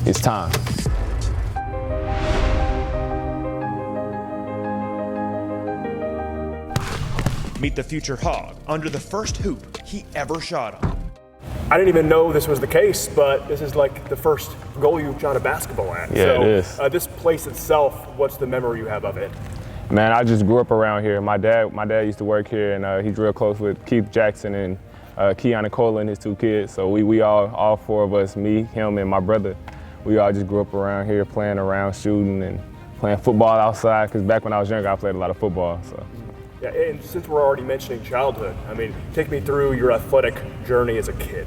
It's time. Meet the future Hog under the first hoop he ever shot on. I didn't even know this was the case, but this is like the first goal you've shot a basketball at. Yeah, so, it is. This place itself, what's the memory you have of it? Man, I just grew up around here. My dad used to work here, and he's real close with Keith Jackson and 𝘐𝘵𝘴 and his two kids. So we all four of us, me, him, and my brother, we all just grew up around here, playing around, shooting, and playing football outside. Because back when I was younger, I played a lot of football. So. Yeah, and since we're already mentioning childhood, I mean, take me through your athletic journey as a kid.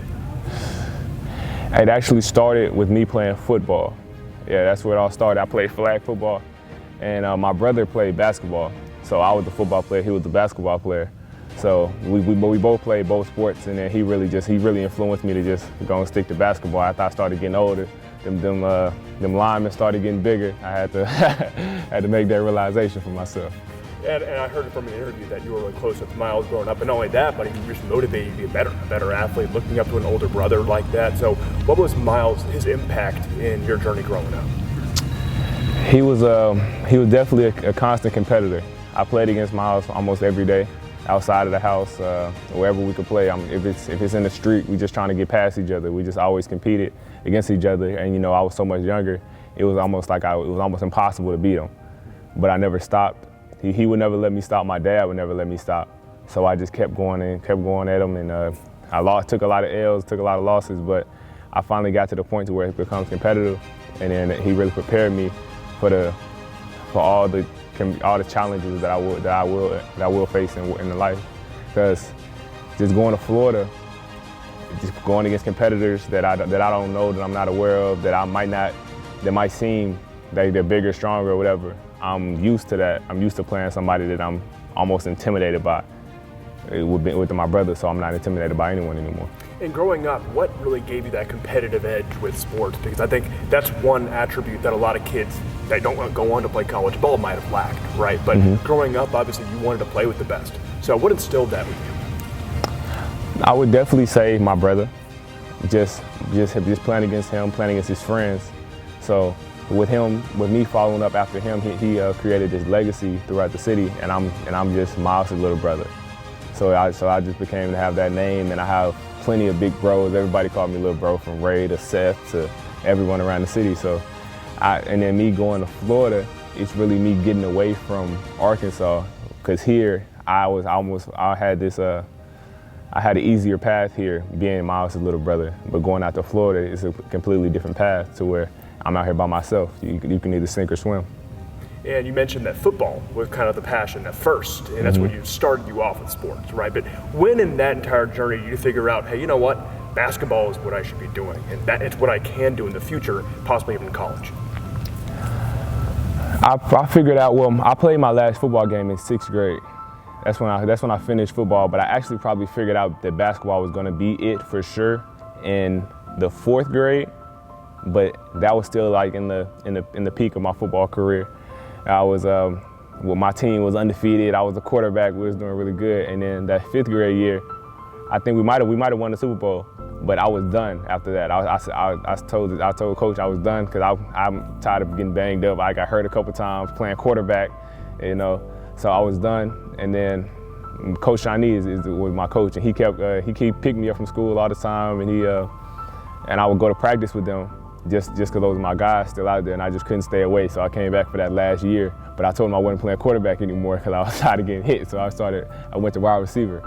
It actually started with me playing football. Yeah, that's where it all started. I played flag football, and my brother played basketball. So I was the football player, he was the basketball player. So we both played both sports, and then he really influenced me to just go and stick to basketball. After I started getting older, them linemen started getting bigger. I had to had to make that realization for myself. And I heard from an interview that you were really close with Miles growing up, and not only that, but he just motivated you to be a better athlete, looking up to an older brother like that. So what was Miles, his impact in your journey growing up? He was definitely a constant competitor. I played against Miles almost every day, outside of the house, wherever we could play. If it's in the street, we just trying to get past each other. We just always competed against each other, and I was so much younger, it was almost impossible to beat him. But I never stopped. He would never let me stop. My dad would never let me stop. So I just kept going at him, and I took a lot of L's, took a lot of losses, but I finally got to the point to where it becomes competitive, and then he really prepared me for all the challenges that I will face in life. Because just going to Florida, just going against competitors that I don't know, that I'm not aware of, that might seem that they're bigger, stronger, or whatever. I'm used to that. I'm used to playing somebody that I'm almost intimidated by with my brother, so I'm not intimidated by anyone anymore. And growing up, what really gave you that competitive edge with sports? Because I think that's one attribute that a lot of kids that don't go on to play college ball might have lacked, right? But growing up, obviously, you wanted to play with the best. So what instilled that with you? I would definitely say my brother. Just playing against him, playing against his friends. So with me following up after him, he created this legacy throughout the city, and I'm just Miles' little brother. So I just became to have that name, and I have plenty of big bros. Everybody called me little bro, from Ray to Seth to everyone around the city. So and then me going to Florida, it's really me getting away from Arkansas, because here I had an easier path here being Miles' little brother, but going out to Florida is a completely different path to where I'm out here by myself. You can either sink or swim. And you mentioned that football was kind of the passion at first, and that's when you started you off with sports, right? But when in that entire journey did you figure out, hey, you know what? Basketball is what I should be doing, and that it's what I can do in the future, possibly even in college. I figured out, I played my last football game in 6th grade. That's when I finished football, but I actually probably figured out that basketball was gonna be it for sure in the 4th grade. But that was still like in the peak of my football career. I was my team was undefeated. I was a quarterback. We was doing really good. And then that 5th grade year, I think we might have won the Super Bowl. But I was done after that. I told Coach I was done, because I'm tired of getting banged up. I got hurt a couple times playing quarterback, So I was done. And then Coach signee was my coach, and he kept picking me up from school all the time, and I would go to practice with them. Just because those were my guys still out there, and I just couldn't stay away. So I came back for that last year, but I told him I wasn't playing quarterback anymore because I was tired of getting hit. So I went to wide receiver,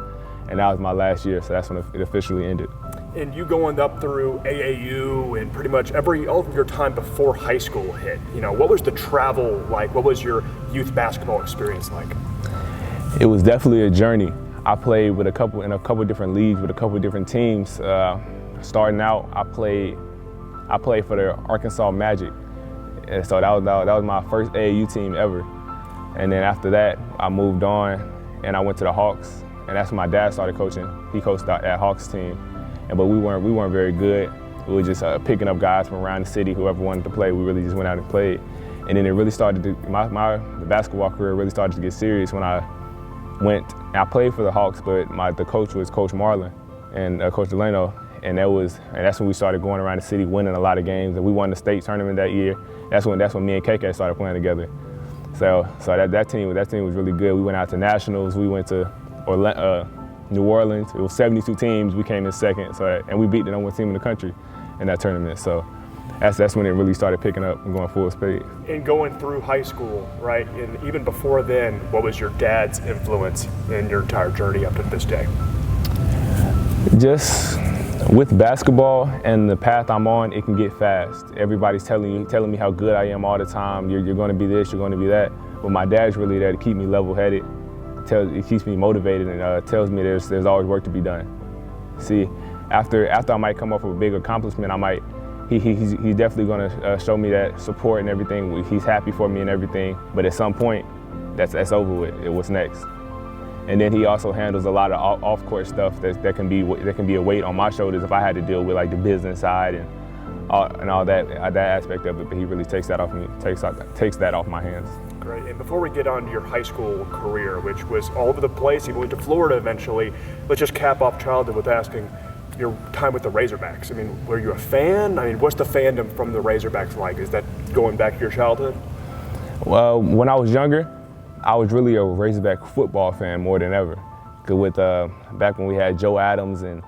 and that was my last year. So that's when it officially ended. And you going up through AAU and pretty much all of your time before high school hit, what was the travel like? What was your youth basketball experience like? It was definitely a journey. I played in a couple different leagues with a couple different teams. Starting out, I played for the Arkansas Magic, and so that was my first AAU team ever. And then after that, I moved on, and I went to the Hawks, and that's when my dad started coaching. He coached that Hawks team, but we weren't very good. We were just picking up guys from around the city, whoever wanted to play. We really just went out and played, and then it really started to the basketball career really started to get serious when I played for the Hawks, but the coach was Coach Marlin and Coach 𝘛𝘪𝘮. and that's when we started going around the city, winning a lot of games, and we won the state tournament that year. That's when me and 𝘐𝘵 started playing together. So that team was really good. We went out to nationals. We went to New Orleans. It was 72 teams. We came in second, and we beat the number one team in the country in that tournament. So that's when it really started picking up and going full speed. And going through high school, right, and even before then, what was your dad's influence in your entire journey up to this day? Just with basketball and the path I'm on, it can get fast. Everybody's telling me how good I am all the time. You're going to be this, you're going to be that. But my dad's really there to keep me level-headed. It keeps me motivated and tells me there's always work to be done. See, after I might come up with a big accomplishment, he's definitely going to show me that support and everything. He's happy for me and everything. But at some point, that's over with. What's next? And then he also handles a lot of off-court stuff that can be a weight on my shoulders if I had to deal with like the business side and all that aspect of it. But he really takes that off me, takes that off my hands. Great. And before we get on to your high school career, which was all over the place, you went to Florida eventually, let's just cap off childhood with asking your time with the Razorbacks. I mean, were you a fan? I mean, what's the fandom from the Razorbacks like? Is that going back to your childhood? Well, when I was younger, I was really a Razorback football fan more than ever. Cause with back when we had Joe Adams and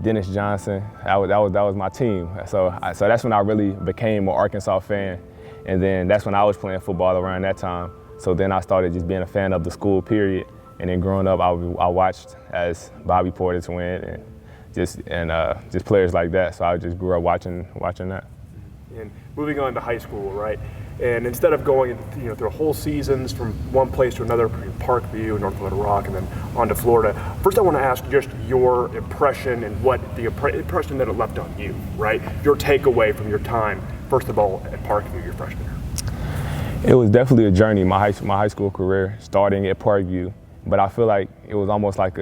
Dennis Johnson, that was my team. So that's when I really became an Arkansas fan. And then that's when I was playing football around that time. So then I started just being a fan of the school, period. And then growing up, I watched as Bobby Portis went and just players like that. So I just grew up watching that. And moving on to high school, right? And instead of going through whole seasons from one place to another, Parkview, North Little Rock, and then on to Florida, first I want to ask just your impression and what the impression that it left on you, right? Your takeaway from your time, first of all, at Parkview, your freshman year. It was definitely a journey, my high school career, starting at Parkview. But I feel like it was almost like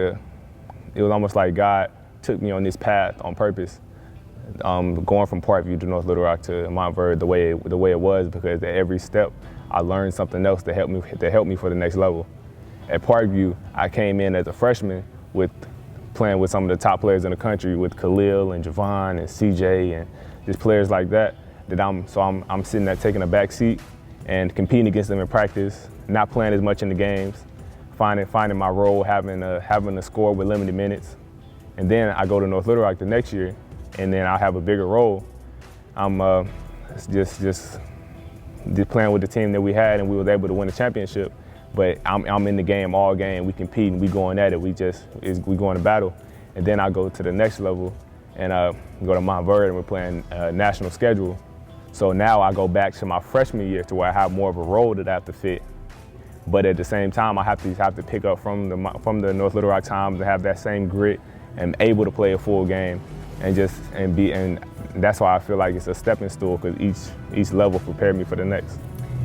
God took me on this path on purpose. Going from Parkview to North Little Rock to Montverde the way it was, because at every step I learned something else to help me for the next level. At Parkview, I came in as a freshman playing with some of the top players in the country, with Khalil and Javon and CJ and just players like that. I'm sitting there taking a back seat and competing against them in practice, not playing as much in the games, finding my role, having to score with limited minutes. And then I go to North Little Rock the next year, and then I'll have a bigger role. I'm just playing with the team that we had, and we were able to win the championship. But I'm in the game all game. We compete and we going at it. We going to battle. And then I go to the next level and go to Montverde, and we're playing national schedule. So now I go back to my freshman year to where I have more of a role that I have to fit. But at the same time, I have to pick up from the North Little Rock times and have that same grit and able to play a full game. And that's why I feel like it's a stepping stool, because each level prepared me for the next.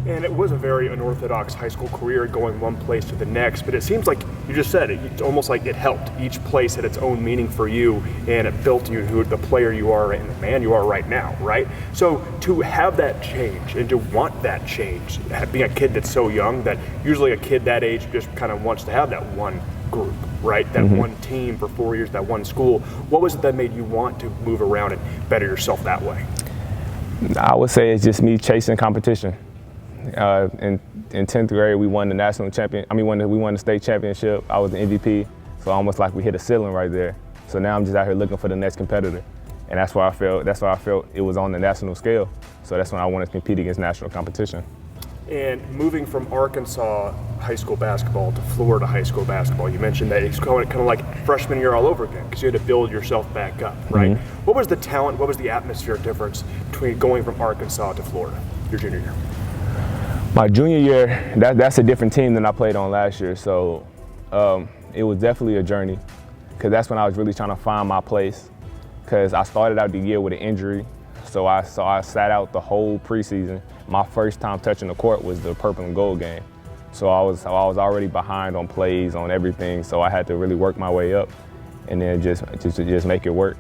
And it was a very unorthodox high school career, going one place to the next, but it seems like you just said it, it's almost like it helped. Each place had its own meaning for you, and it built you to the player you are and the man you are right now, right? So to have that change and to want that change, being a kid that's so young, that usually a kid that age just kind of wants to have that one group, right? That one team for 4 years, that one school. What was it that made you want to move around and better yourself that way? I would say it's just me chasing competition. In 10th grade, we won the national champion. we won the state championship. I was the MVP, so almost like we hit a ceiling right there. So now I'm just out here looking for the next competitor, and that's why I felt it was on the national scale. So that's when I wanted to compete against national competition. And moving from Arkansas high school basketball to Florida high school basketball, you mentioned that it's kind of like freshman year all over again, because you had to build yourself back up, right? Mm-hmm. What was the talent, what was the atmosphere difference between going from Arkansas to Florida, your junior year? My junior year, that's a different team than I played on last year, so it was definitely a journey, because that's when I was really trying to find my place, because I started out the year with an injury, so I sat out the whole preseason. My first time touching the court was the purple and gold game, so I was already behind on plays, on everything, so I had to really work my way up and then just make it work.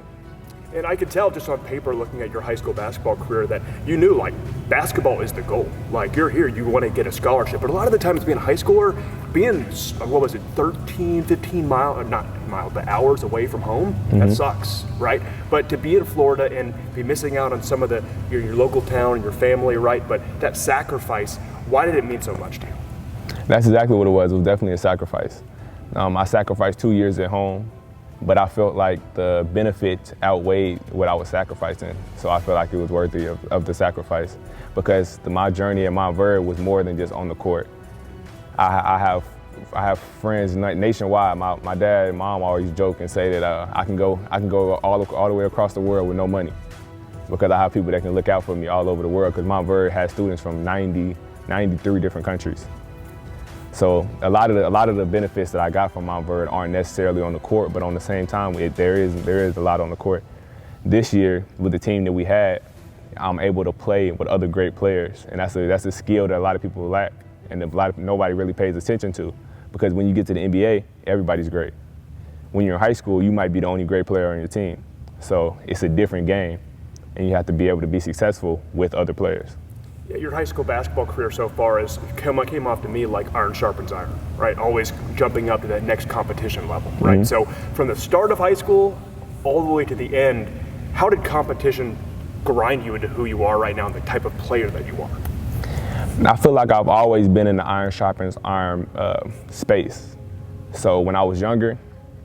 And I could tell just on paper looking at your high school basketball career that you knew like basketball is the goal. Like you're here, you want to get a scholarship. But a lot of the times being a high schooler, being, 13, 15 hours away from home, that sucks, right? But to be in Florida and be missing out on some of your local town and your family, right? But that sacrifice, why did it mean so much to you? That's exactly what it was. It was definitely a sacrifice. I sacrificed 2 years at home, but I felt like the benefit outweighed what I was sacrificing. So I felt like it was worthy of the sacrifice because my journey at Montverde was more than just on the court. I have friends nationwide. My dad and mom always joke and say that I can go all the way across the world with no money because I have people that can look out for me all over the world because Montverde has students from 93 different countries. So a lot of the benefits that I got from Montverde aren't necessarily on the court, but on the same time, there is a lot on the court. This year, with the team that we had, I'm able to play with other great players, and that's a skill that a lot of people lack, and nobody really pays attention to, because when you get to the NBA, everybody's great. When you're in high school, you might be the only great player on your team. So it's a different game, and you have to be able to be successful with other players. Yeah, your high school basketball career so far came off to me like iron sharpens iron, right? Always jumping up to that next competition level, right? So from the start of high school all the way to the end, how did competition grind you into who you are right now and the type of player that you are? I feel like I've always been in the iron sharpens iron space. So when I was younger,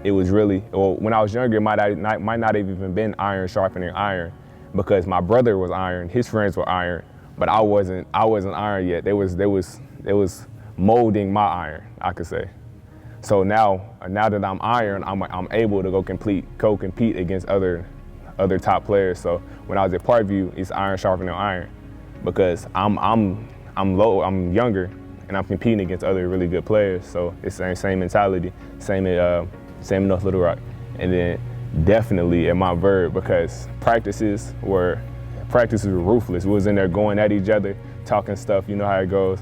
it was really, when I was younger, it might not have even been iron sharpening iron because my brother was iron, his friends were iron, but I wasn't iron yet. They was molding my iron, I could say. So now that I'm iron, I'm able to go compete against other top players. So when I was at Parkview, it's iron sharpening iron because I'm younger and I'm competing against other really good players. So it's the same mentality, same in North Little Rock, and then definitely at Montverde because practices were ruthless. We was in there going at each other, talking stuff, you know how it goes.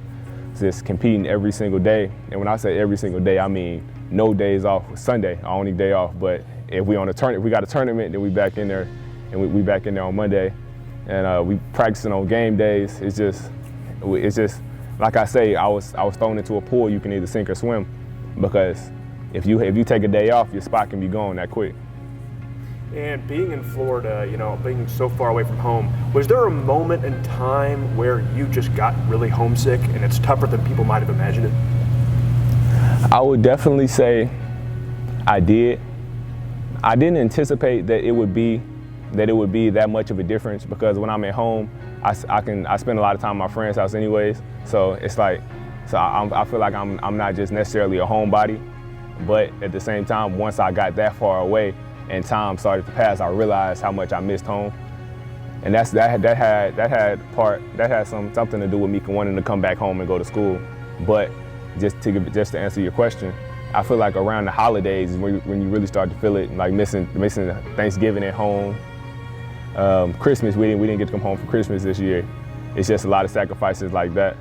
Just competing every single day. And when I say every single day, I mean no days off. Sunday, our only day off. But if we got a tournament, then we back in there, and we back in there on Monday. And we practicing on game days. It's just like I say, I was thrown into a pool. You can either sink or swim, because if you take a day off, your spot can be gone that quick. And being in Florida, being so far away from home, was there a moment in time where you just got really homesick and it's tougher than people might have imagined it? I would definitely say I did. I didn't anticipate that it would be that much of a difference because when I'm at home, I spend a lot of time at my friend's house anyways. So it's like, I feel like I'm not just necessarily a homebody, but at the same time, once I got that far away, and time started to pass, I realized how much I missed home, and that had something to do with me wanting to come back home and go to school. But just to answer your question, I feel like around the holidays is when you really start to feel it, like missing Thanksgiving at home. Christmas, we didn't get to come home for Christmas this year. It's just a lot of sacrifices like that.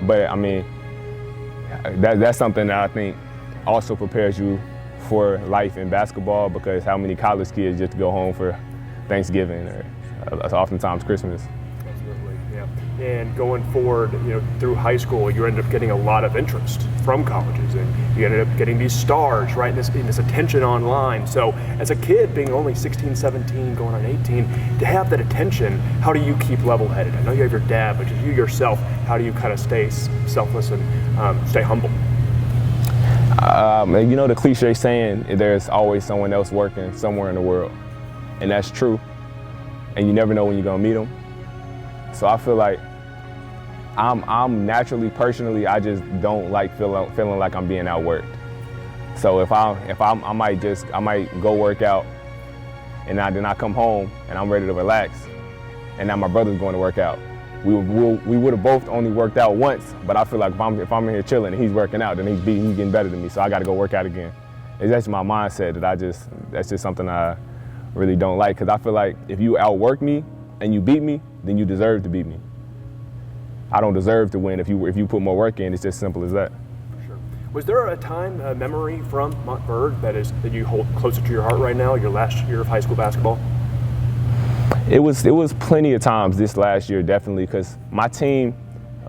But I mean, that's something that I think also prepares you for life in basketball, because how many college kids just go home for Thanksgiving or oftentimes Christmas. Absolutely, yeah. And going forward, through high school, you ended up getting a lot of interest from colleges, and you ended up getting these stars, right, in this attention online. So as a kid, being only 16, 17, going on 18, to have that attention, how do you keep level-headed? I know you have your dad, but just you yourself, how do you kind of stay selfless and stay humble? The cliche saying, there's always someone else working somewhere in the world. And that's true. And you never know when you're gonna meet them. So I feel like I'm naturally, personally, I just don't like feeling like I'm being outworked. So I might go work out, and then I come home and I'm ready to relax, and now my brother's going to work out. We would have both only worked out once, but I feel like if I'm in here chilling and he's working out, then he's getting better than me, so I got to go work out again. It's just my mindset that's just something I really don't like, because I feel like if you outwork me and you beat me, then you deserve to beat me. I don't deserve to win if you put more work in. It's just simple as that. Sure. Was there a time, a memory from Montverde that you hold closer to your heart right now, your last year of high school basketball? It was plenty of times this last year, definitely, because my team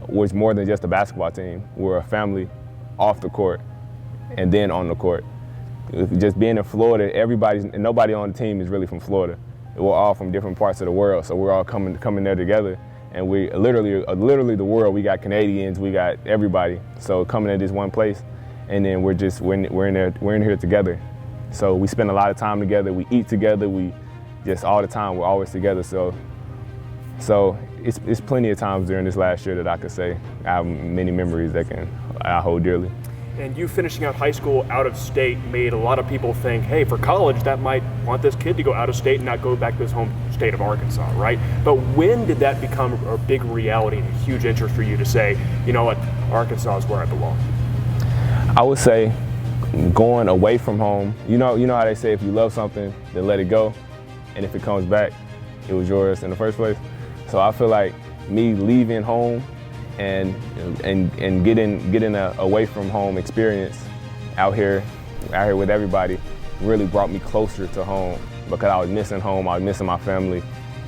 was more than just a basketball team. We're a family off the court and then on the court. Just being in Florida, nobody on the team is really from Florida. We're all from different parts of the world, so we're all coming there together. And we literally the world. We got Canadians, we got everybody. So coming to this one place, and then we're in here together. So we spend a lot of time together. We eat together. We just all the time. We're always together. So it's plenty of times during this last year that I could say I have many memories that I hold dearly. And you finishing out high school out of state made a lot of people think, hey, for college, that might want this kid to go out of state and not go back to his home state of Arkansas, right? But when did that become a big reality and a huge interest for you to say, you know what, Arkansas is where I belong? I would say going away from home. You know how they say if you love something, then let it go. And if it comes back, it was yours in the first place. So I feel like me leaving home and getting a away from home experience out here with everybody really brought me closer to home, because I was missing home, I was missing my family.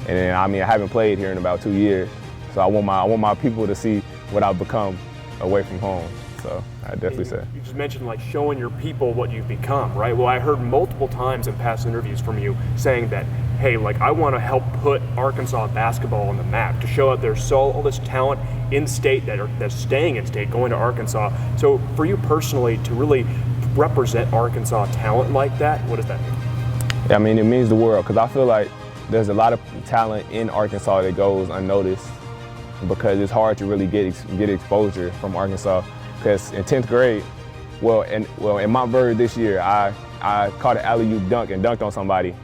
And then, I haven't played here in about 2 years. So I want my people to see what I've become away from home. So I definitely say. You just mentioned like showing your people what you've become, right? Well, I heard multiple times in past interviews from you saying that, hey, like I want to help put Arkansas basketball on the map, to show that there's all this talent in state that's staying in state, going to Arkansas. So for you personally, to really represent Arkansas talent like that, what does that mean? Yeah, it means the world, because I feel like there's a lot of talent in Arkansas that goes unnoticed, because it's hard to really get exposure from Arkansas. Because in 10th grade, in Montverde this year, I caught an alley-oop dunk and dunked on somebody,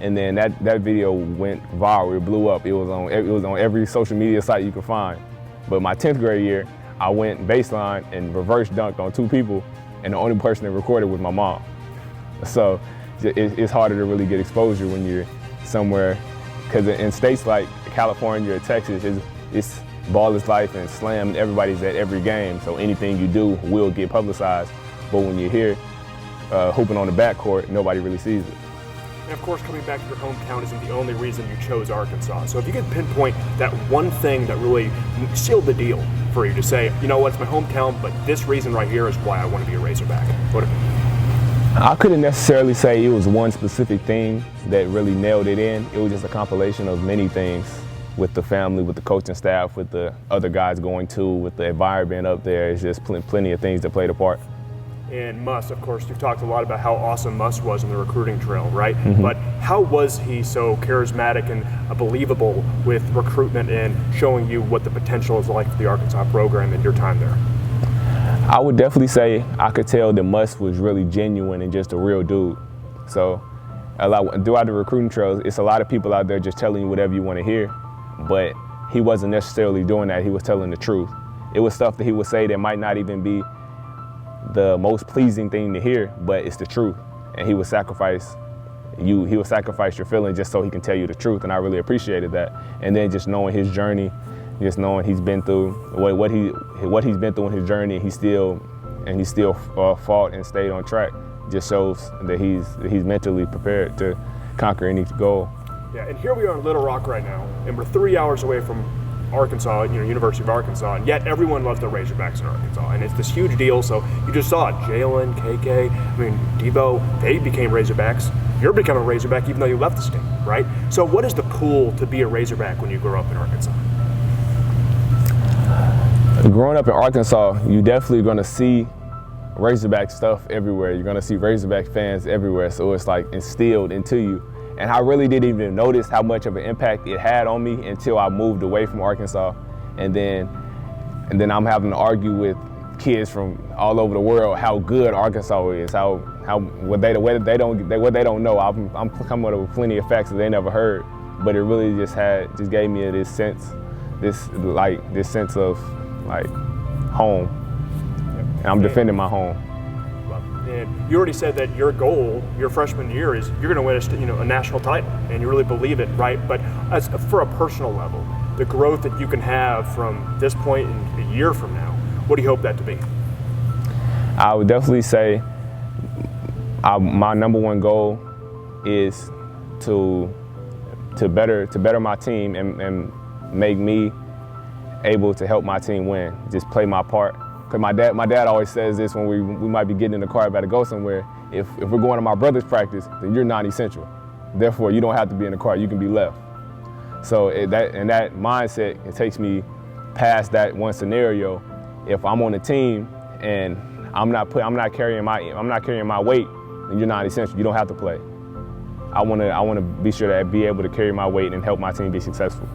and then that video went viral. It blew up. It was on every social media site you could find. But my 10th grade year, I went baseline and reverse dunked on 2 people, and the only person that recorded was my mom. So it's harder to really get exposure when you're somewhere, because in states like California or Texas, it's ball is life and slam, and everybody's at every game, so anything you do will get publicized. But when you're here hooping on the backcourt, nobody really sees it. And of course, coming back to your hometown isn't the only reason you chose Arkansas. So if you could pinpoint that one thing that really sealed the deal for you to say, you know what, it's my hometown, but this reason right here is why I want to be a Razorback. What would it be? I couldn't necessarily say it was one specific thing that really nailed it in. It was just a compilation of many things, with the family, with the coaching staff, with the other guys going to, with the environment up there. It's just plenty of things that played a part. And Muss, of course, you've talked a lot about how awesome Muss was in the recruiting trail, right? Mm-hmm. But how was he so charismatic and believable with recruitment and showing you what the potential is like for the Arkansas program in your time there? I would definitely say I could tell that Muss was really genuine and just a real dude. So throughout the recruiting trails, it's a lot of people out there just telling you whatever you want to hear, but he wasn't necessarily doing that. He was telling the truth. It was stuff that he would say that might not even be the most pleasing thing to hear, but it's the truth. And he would sacrifice your feelings just so he can tell you the truth, and I really appreciated that. And then just knowing his journey, just knowing he's been through what he's been through in his journey, he still fought and stayed on track, just shows that he's mentally prepared to conquer any goal. Yeah, and here we are in Little Rock right now, and we're 3 hours away from Arkansas, University of Arkansas, and yet everyone loves the Razorbacks in Arkansas, and it's this huge deal. So you just saw it, Jalen, 𝘐𝘵, Debo, they became Razorbacks. You're becoming a Razorback even though you left the state, right? So what is the pull to be a Razorback when you grow up in Arkansas? Growing up in Arkansas, you definitely going to see Razorback stuff everywhere. You're going to see Razorback fans everywhere, so it's like instilled into you. And I really didn't even notice how much of an impact it had on me until I moved away from Arkansas. And then I'm having to argue with kids from all over the world how good Arkansas is, what they don't know. I'm coming up with plenty of facts that they never heard, but it really just gave me this sense of home. And I'm defending my home. And you already said that your goal, your freshman year, is you're going to win a national title, and you really believe it, right? But for a personal level, the growth that you can have from this point and a year from now, what do you hope that to be? I would definitely say my number one goal is to to better my team and make me able to help my team win. Just play my part. Cause my dad always says this when we might be getting in the car about to go somewhere. If we're going to my brother's practice, then you're non-essential. Therefore, you don't have to be in the car. You can be left. So that mindset, it takes me past that one scenario. If I'm on a team and I'm not carrying my weight, then you're non-essential. You don't have to play. I want to be sure to be able to carry my weight and help my team be successful.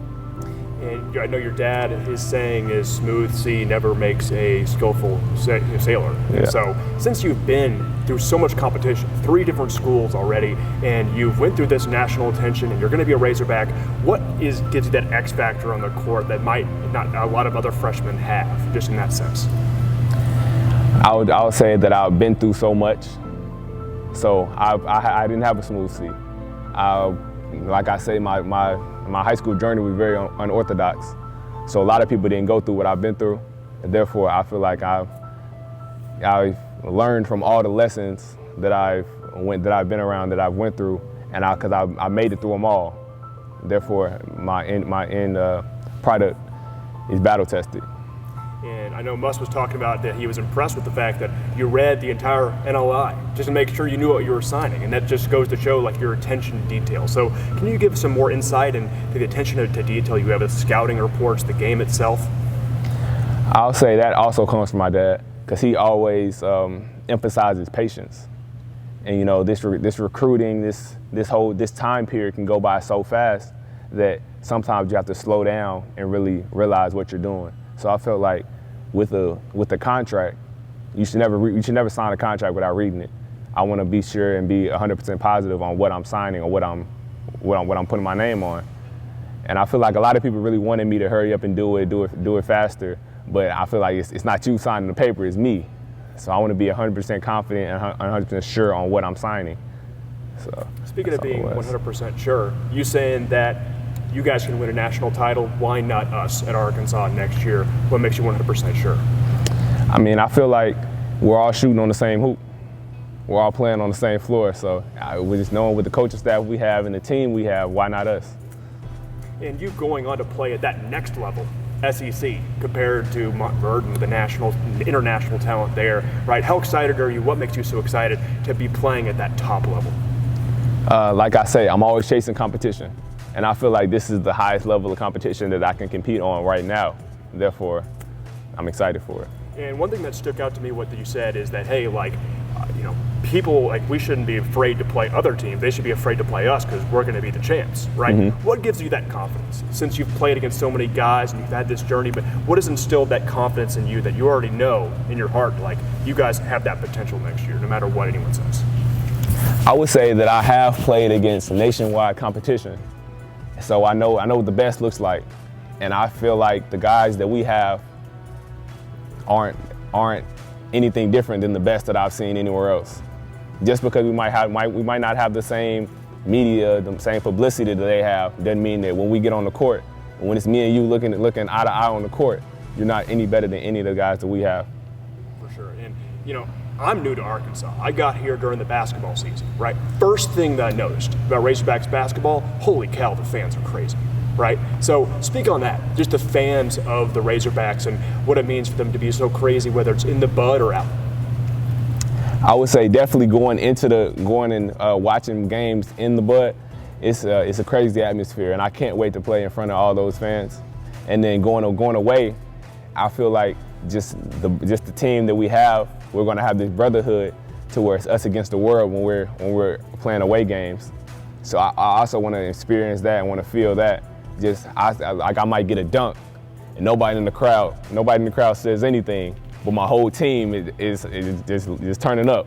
And I know your dad, his saying is smooth sea never makes a skillful sailor. Yeah. So since you've been through so much competition, 3 different schools already, and you've went through this national attention and you're going to be a Razorback, what gives you that X factor on the court that might not a lot of other freshmen have, just in that sense? I would say that I've been through so much. So I didn't have a smooth sea. Like I say, my high school journey was very unorthodox. So a lot of people didn't go through what I've been through. And therefore, I feel like I've learned from all the lessons that I've been around, that I've went through, and because I made it through them all. Therefore, my end product is battle tested. And I know Muss was talking about that he was impressed with the fact that you read the entire NLI just to make sure you knew what you were signing, and that just goes to show like your attention to detail. So can you give some more insight into the attention to detail you have with scouting reports, the game itself? I'll say that also comes from my dad, because he always emphasizes patience. And you know, this recruiting, this time period can go by so fast that sometimes you have to slow down and really realize what you're doing. So I felt like with the contract, you should never sign a contract without reading it. I want to be sure and be 100% positive on what I'm signing or what I'm putting my name on. And I feel like a lot of people really wanted me to hurry up and do it faster. But I feel like it's not you signing the paper, it's me. So I want to be 100% confident and 100% sure on what I'm signing. So speaking of being 100% sure, you saying that you guys can win a national title, why not us at Arkansas next year? What makes you 100% sure? I mean, I feel like we're all shooting on the same hoop. We're all playing on the same floor. So we just knowing with the coaching staff we have and the team we have, why not us? And you going on to play at that next level, SEC, compared to Montverde, the international talent there, right? How excited are you? What makes you so excited to be playing at that top level? Like I say, I'm always chasing competition. And I feel like this is the highest level of competition that I can compete on right now. Therefore, I'm excited for it. And one thing that stuck out to me, what you said, is that, hey, people, we shouldn't be afraid to play other teams. They should be afraid to play us because we're going to be the champs, right? Mm-hmm. What gives you that confidence? Since you've played against so many guys and you've had this journey, but what has instilled that confidence in you that you already know in your heart, like, you guys have that potential next year, no matter what anyone says? I would say that I have played against nationwide competition. So I know what the best looks like, and I feel like the guys that we have aren't anything different than the best that I've seen anywhere else. Just because we might not have the same media, the same publicity that they have, doesn't mean that when we get on the court, and when it's me and you looking eye to eye on the court, you're not any better than any of the guys that we have. For sure, and I'm new to Arkansas. I got here during the basketball season, right? First thing that I noticed about Razorbacks basketball, holy cow, the fans are crazy, right? So speak on that, just the fans of the Razorbacks and what it means for them to be so crazy, whether it's in the bud or out. I would say definitely going and watching games in the bud, it's a crazy atmosphere, and I can't wait to play in front of all those fans. And then going away, I feel like just the team that we have, we're going to have this brotherhood to where it's us against the world when we're playing away games. So I also want to experience that and want to feel that. I might get a dunk, and nobody in the crowd says anything, but my whole team is just turning up,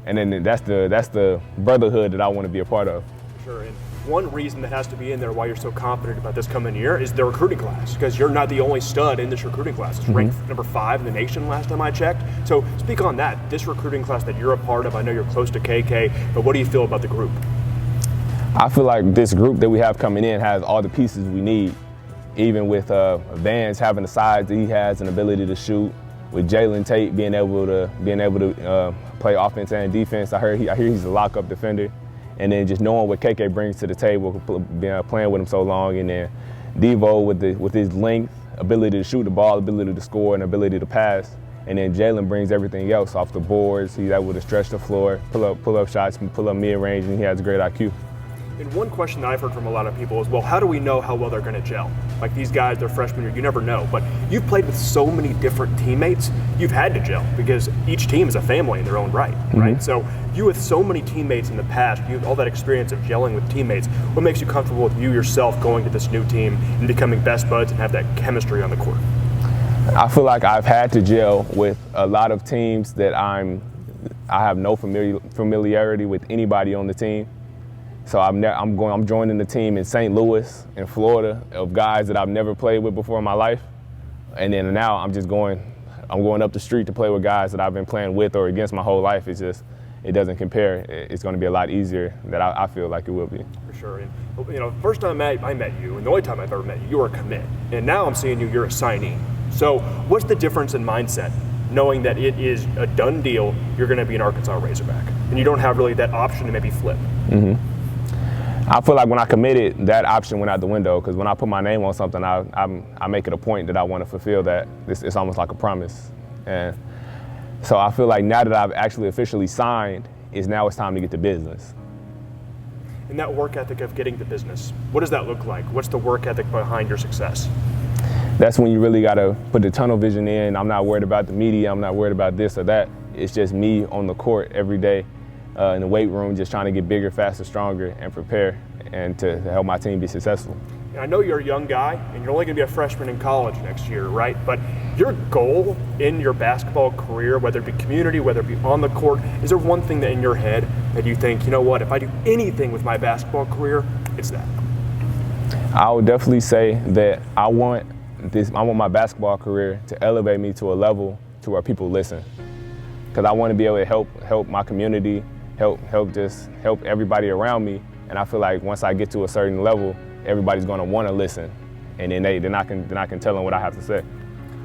and then that's the brotherhood that I want to be a part of. Sure. And one reason that has to be in there why you're so confident about this coming year is the recruiting class, because you're not the only stud in this recruiting class. It's ranked number 5 in the nation last time I checked. So speak on that, this recruiting class that you're a part of. I know you're close to 𝘐𝘵, but what do you feel about the group? I feel like this group that we have coming in has all the pieces we need, even with Vance having the size that he has and ability to shoot, with Jalen Tate being able to play offense and defense. I hear he's a lock-up defender. And then just knowing what 𝘐𝘵 brings to the table, playing with him so long, and then Devo with his length, ability to shoot the ball, ability to score, and ability to pass. And then Jalen brings everything else off the boards. He's able to stretch the floor, pull up shots, pull up mid-range, and he has a great IQ. And one question that I've heard from a lot of people is, well, how do we know how well they're going to gel? Like these guys, they're freshmen year, you never know. But you've played with so many different teammates, you've had to gel because each team is a family in their own right, right? So you with so many teammates in the past, you have all that experience of gelling with teammates. What makes you comfortable with you yourself going to this new team and becoming best buds and have that chemistry on the court? I feel like I've had to gel with a lot of teams that I have no familiarity with anybody on the team. So I'm joining the team in St. Louis, in Florida, of guys that I've never played with before in my life. And then now I'm going up the street to play with guys that I've been playing with or against my whole life. It doesn't compare. It's going to be a lot easier than I feel like it will be. For sure. And first time I met you, and the only time I've ever met you, you were a commit. And now I'm seeing you're a signee. So what's the difference in mindset, knowing that it is a done deal, you're going to be an Arkansas Razorback, and you don't have really that option to maybe flip? I feel like when I committed, that option went out the window, because when I put my name on something, I make it a point that I want to fulfill that. It's almost like a promise. And so I feel like now that I've actually officially signed, it's time to get to business. And that work ethic of getting to business, what does that look like? What's the work ethic behind your success? That's when you really got to put the tunnel vision in. I'm not worried about the media. I'm not worried about this or that. It's just me on the court every day in the weight room, just trying to get bigger, faster, stronger, and prepare and to help my team be successful. And I know you're a young guy, and you're only going to be a freshman in college next year, right? But your goal in your basketball career, whether it be community, whether it be on the court, is there one thing that in your head that you think, you know what, if I do anything with my basketball career, it's that? I would definitely say that I want my basketball career to elevate me to a level to where people listen. Because I want to be able to help my community, help everybody around me. And I feel like once I get to a certain level, everybody's going to want to listen. And then I can tell them what I have to say.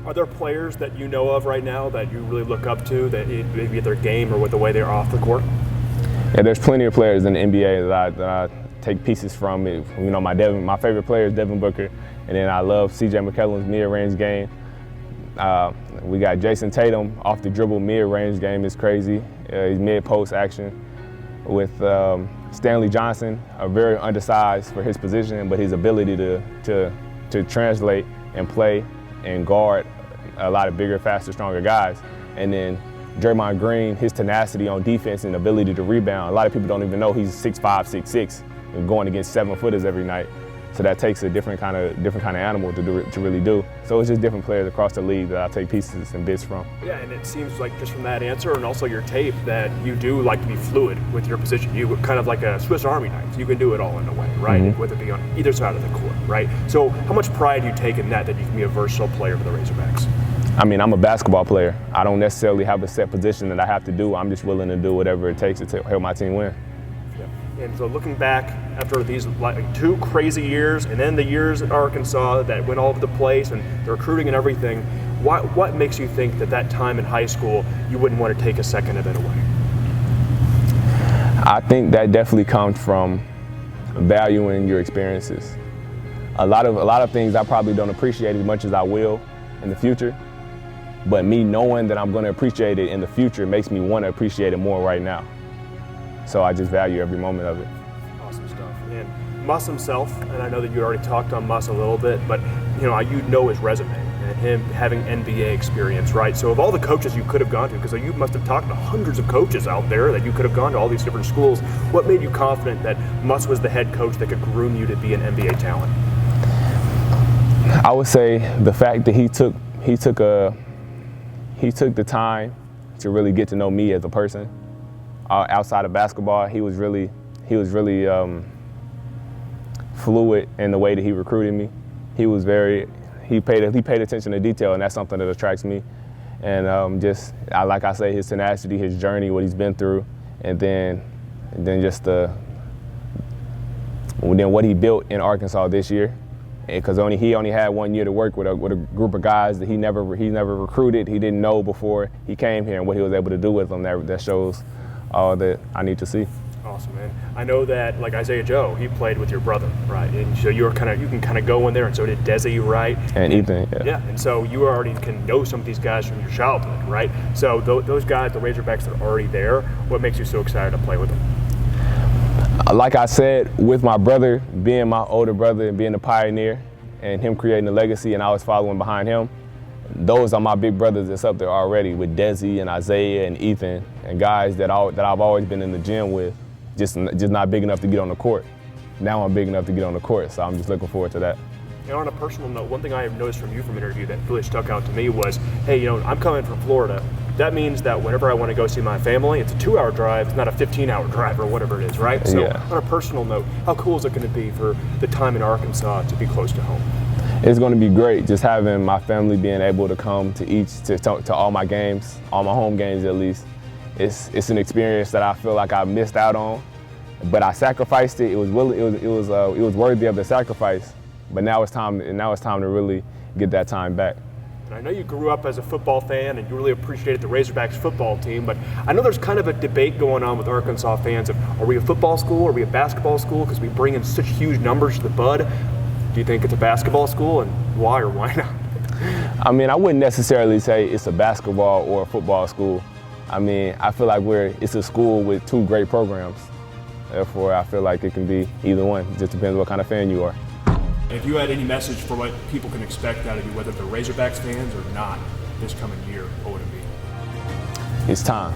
Are there players that you know of right now that you really look up to, that maybe their game or with the way they're off the court? Yeah, there's plenty of players in the NBA that I take pieces from. You know, my favorite player is Devin Booker. And then I love 𝘐𝘵 mid-range game. We got Jason Tatum off the dribble mid-range game is crazy. He's mid-post action. With Stanley Johnson, very undersized for his position, but his ability to translate and play and guard a lot of bigger, faster, stronger guys. And then Draymond Green, his tenacity on defense and ability to rebound. A lot of people don't even know he's 6'5", 6'6", and going against 7-footers every night. So that takes a different kind of animal to really do. So it's just different players across the league that I take pieces and bits from. Yeah, and it seems like just from that answer and also your tape that you do like to be fluid with your position. You kind of like a Swiss Army knife. You can do it all in a way, right? Whether it be on either side of the court, right? So how much pride do you take in that you can be a versatile player for the Razorbacks? I mean, I'm a basketball player. I don't necessarily have a set position that I have to do. I'm just willing to do whatever it takes to help my team win. And so looking back after these 2 crazy years and then the years at Arkansas that went all over the place and the recruiting and everything, what makes you think that time in high school you wouldn't want to take a second of it away? I think that definitely comes from valuing your experiences. A lot of things I probably don't appreciate as much as I will in the future, but me knowing that I'm going to appreciate it in the future makes me want to appreciate it more right now. So I just value every moment of it. Awesome stuff. And Muss himself, and I know that you already talked on Muss a little bit, but you know his resume and him having NBA experience, right? So of all the coaches you could have gone to, because you must have talked to hundreds of coaches out there that you could have gone to all these different schools, what made you confident that Muss was the head coach that could groom you to be an NBA talent? I would say the fact that he took the time to really get to know me as a person. Outside of basketball, he was really fluid in the way that he recruited me. He paid attention to detail, and that's something that attracts me. And like I say, his tenacity, his journey, what he's been through, and then what he built in Arkansas this year. Because he only had 1 year to work with a group of guys that he never recruited, he didn't know before he came here, and what he was able to do with them, that shows all that I need to see. Awesome, man. I know that, like Isaiah Joe, he played with your brother, right? And so you can kind of go in there, and so did Desi, right? And Ethan, yeah. Yeah, and so you already can know some of these guys from your childhood, right? So those guys, the Razorbacks that are already there, what makes you so excited to play with them? Like I said, with my brother, being my older brother and being a pioneer, and him creating a legacy, and I was following behind him, those are my big brothers that's up there already, with Desi and Isaiah and Ethan, and guys that I've always been in the gym with, just not big enough to get on the court. Now I'm big enough to get on the court, so I'm just looking forward to that. And on a personal note, one thing I have noticed from you from an interview that really stuck out to me was, hey, I'm coming from Florida. That means that whenever I want to go see my family, it's a 2-hour drive, it's not a 15-hour drive or whatever it is, right? So yeah. On a personal note, how cool is it going to be for the time in Arkansas to be close to home? It's going to be great, just having my family being able to come to all my games, all my home games at least. It's an experience that I feel like I missed out on, but I sacrificed it. It was worthy of the sacrifice. But now it's time to really get that time back. And I know you grew up as a football fan and you really appreciated the Razorbacks football team, but I know there's kind of a debate going on with Arkansas fans of, are we a football school, are we a basketball school, because we bring in such huge numbers to the Bud. Do you think it's a basketball school, and why or why not? I mean, I wouldn't necessarily say it's a basketball or a football school. I mean, I feel like it's a school with 2 great programs. Therefore, I feel like it can be either one. It just depends what kind of fan you are. If you had any message for what people can expect out of you, whether they're Razorbacks fans or not, this coming year, what would it be? It's time.